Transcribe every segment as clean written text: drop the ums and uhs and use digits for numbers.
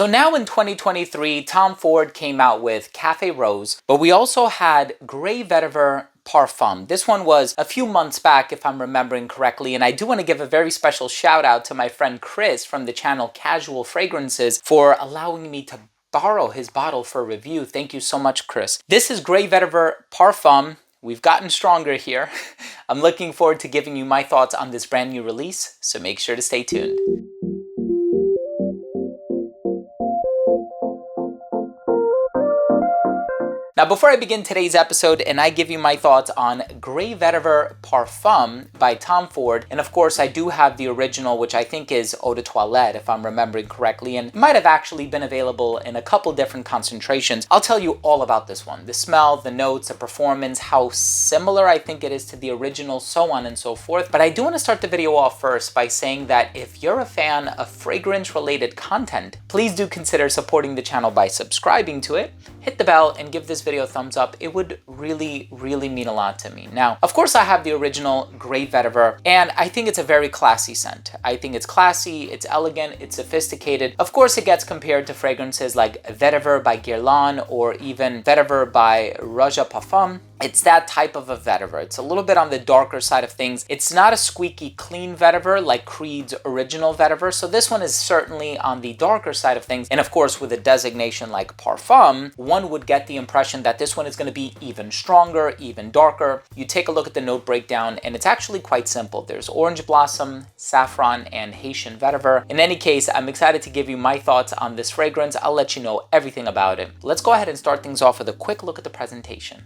So now in 2023, Tom Ford came out with Cafe Rose, but we also had Grey Vetiver Parfum. This one was a few months back, if I'm remembering correctly, and I do want to give a very special shout out to my friend Chris from the channel Casual Fragrances for allowing me to borrow his bottle for review. Thank you so much, Chris. This is Grey Vetiver Parfum. We've gotten stronger here. I'm looking forward to giving you my thoughts on this brand new release, so make sure to stay tuned. Now, before I begin today's episode and I give you my thoughts on Grey Vetiver Parfum by Tom Ford, and of course I do have the original, which I think is Eau de Toilette, if I'm remembering correctly, and might have actually been available in a couple different concentrations. I'll tell you all about this one. The smell, the notes, the performance, how similar I think it is to the original, so on and so forth. But I do want to start the video off first by saying that if you're a fan of fragrance-related content, please do consider supporting the channel by subscribing to it, hit the bell, and give this video a thumbs up. It would really mean a lot to me. Now, of course, I have the original Grey Vetiver, and I think it's a very classy scent. I think it's classy, it's elegant, it's sophisticated. Of course, it gets compared to fragrances like Vetiver by Guerlain or even Vetiver by Roja Parfum. It's that type of a vetiver. It's a little bit on the darker side of things. It's not a squeaky clean vetiver like Creed's original vetiver, so this one is certainly on the darker side of things. And of course, with a designation like Parfum, one would get the impression that this one is going to be even stronger, even darker. You take a look at the note breakdown, and it's actually quite simple. There's orange blossom, saffron, and Haitian vetiver. In any case, I'm excited to give you my thoughts on this fragrance. I'll let you know everything about it. Let's go ahead and start things off with a quick look at the presentation.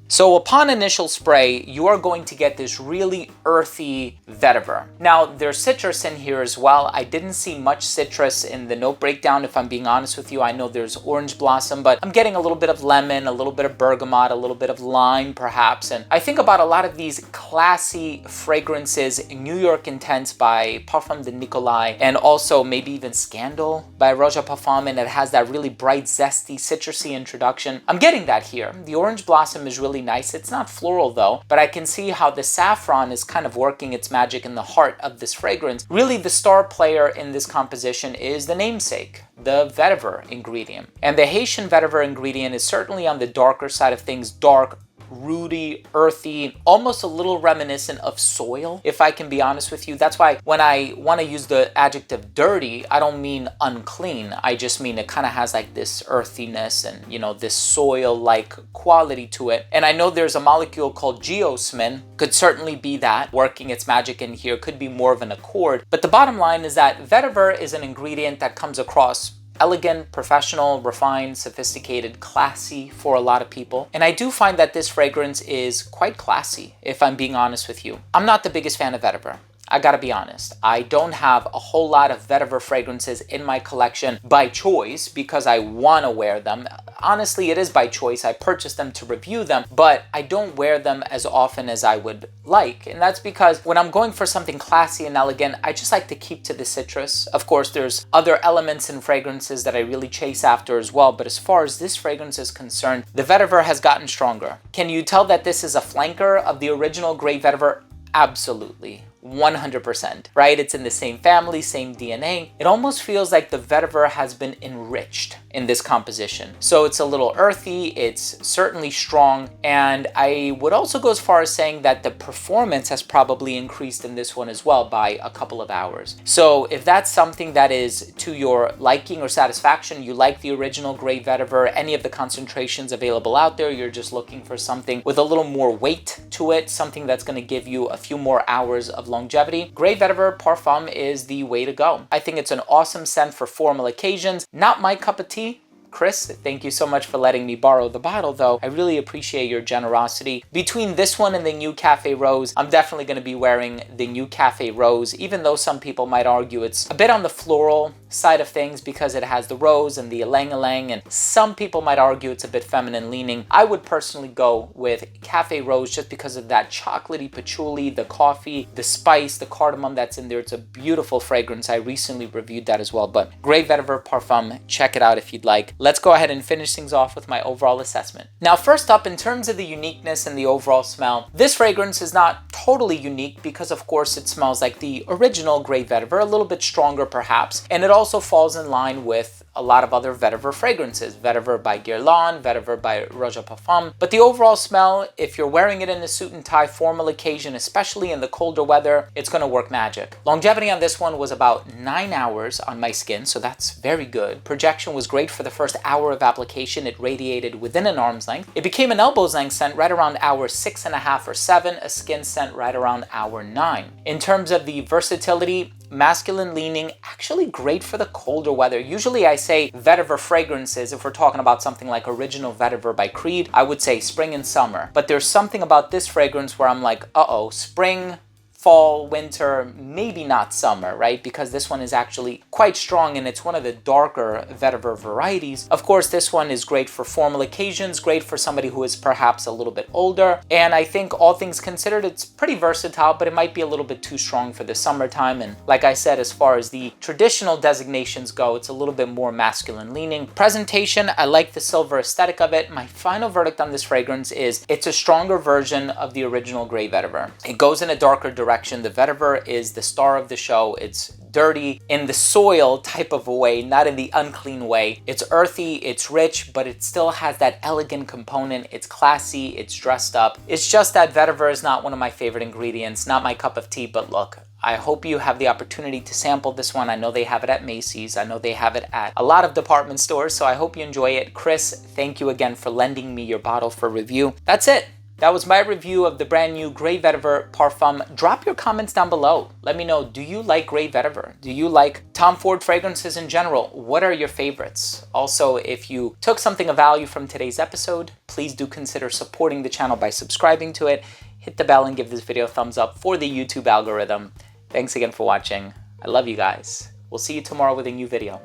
So upon initial spray, you are going to get this really earthy vetiver. Now, there's citrus in here as well. I didn't see much citrus in the note breakdown, if I'm being honest with you. I know there's orange blossom, but I'm getting a little bit of lemon, a little bit of bergamot, a little bit of lime perhaps. And I think about a lot of these classy fragrances, New York Intense by Parfum de Nicolas, and also maybe even Scandal by Roja Parfum, and it has that really bright, zesty, citrusy introduction. I'm getting that here. The orange blossom is really nice. It's not floral though, but I can see how the saffron is kind of working its magic in the heart of this fragrance. Really, the star player in this composition is the namesake, the vetiver ingredient. And the Haitian vetiver ingredient is certainly on the darker side of things, dark, rooty, earthy, almost a little reminiscent of soil, if I can be honest with you. That's why when I want to use the adjective dirty, I don't mean unclean. I just mean it kind of has like this earthiness and, you know, this soil-like quality to it. And I know there's a molecule called geosmin, could certainly be that, working its magic in here, could be more of an accord. But the bottom line is that vetiver is an ingredient that comes across elegant, professional, refined, sophisticated, classy for a lot of people. And I do find that this fragrance is quite classy, if I'm being honest with you. I'm not the biggest fan of vetiver. I gotta be honest. I don't have a whole lot of vetiver fragrances in my collection by choice because I want to wear them. Honestly, it is by choice. I purchased them to review them, but I don't wear them as often as I would like. And that's because when I'm going for something classy and elegant, I just like to keep to the citrus. Of course, there's other elements in fragrances that I really chase after as well. But as far as this fragrance is concerned, the vetiver has gotten stronger. Can you tell that this is a flanker of the original Grey Vetiver? Absolutely. 100%, right? It's in the same family, same DNA. It almost feels like the vetiver has been enriched in this composition. So it's a little earthy, it's certainly strong, and I would also go as far as saying that the performance has probably increased in this one as well by a couple of hours. So if that's something that is to your liking or satisfaction, you like the original Grey Vetiver, any of the concentrations available out there, you're just looking for something with a little more weight to it, something that's going to give you a few more hours of longevity, Grey Vetiver Parfum is the way to go. I think it's an awesome scent for formal occasions. Not my cup of tea. Chris, thank you so much for letting me borrow the bottle though. I really appreciate your generosity. Between this one and the new Cafe Rose, I'm definitely going to be wearing the new Cafe Rose, even though some people might argue it's a bit on the floral side of things because it has the rose and the ylang-ylang, and some people might argue it's a bit feminine leaning. I would personally go with Cafe Rose just because of that chocolatey patchouli, the coffee, the spice, the cardamom that's in there. It's a beautiful fragrance. I recently reviewed that as well. But Grey Vetiver Parfum, check it out if you'd like. let's go ahead and finish things off with my overall assessment. Now, first up, in terms of the uniqueness and the overall smell, this fragrance is not totally unique because of course it smells like the original Grey Vetiver, a little bit stronger perhaps, and it also falls in line with a lot of other Vetiver fragrances, Vetiver by Guerlain, Vetiver by Roja Parfum. But the overall smell, if you're wearing it in a suit and tie formal occasion, especially in the colder weather, it's gonna work magic. Longevity on this one was about 9 hours on my skin, so that's very good. Projection was great for the first hour of application. It radiated within an arm's length. It became an elbow's length scent right around hour 6.5 or 7, a skin scent right around hour 9. In terms of the versatility, masculine leaning, actually great for the colder weather. Usually I say Vetiver fragrances, if we're talking about something like original Vetiver by Creed, I would say spring and summer. But there's something about this fragrance where I'm like, uh-oh, spring, fall, winter, maybe not summer, right? Because this one is actually quite strong and it's one of the darker Vetiver varieties. Of course, this one is great for formal occasions, great for somebody who is perhaps a little bit older. And I think all things considered, it's pretty versatile, but it might be a little bit too strong for the summertime. And like I said, as far as the traditional designations go, it's a little bit more masculine leaning. Presentation, I like the silver aesthetic of it. My final verdict on this fragrance is it's a stronger version of the original Grey Vetiver. It goes in a darker direction. The Vetiver is the star of the show. It's dirty in the soil type of a way, not in the unclean way. It's earthy, it's rich, but it still has that elegant component. It's classy, it's dressed up. It's just that Vetiver is not one of my favorite ingredients, not my cup of tea, but look, I hope you have the opportunity to sample this one. I know they have it at Macy's. I know they have it at a lot of department stores, so I hope you enjoy it. Chris, thank you again for lending me your bottle for review. That's it. That was my review of the brand new Grey Vetiver Parfum. Drop your comments down below. Let me know, do you like Grey Vetiver? Do you like Tom Ford fragrances in general? What are your favorites? Also, if you took something of value from today's episode, please do consider supporting the channel by subscribing to it. Hit the bell and give this video a thumbs up for the YouTube algorithm. Thanks again for watching. I love you guys. We'll see you tomorrow with a new video.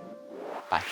Bye.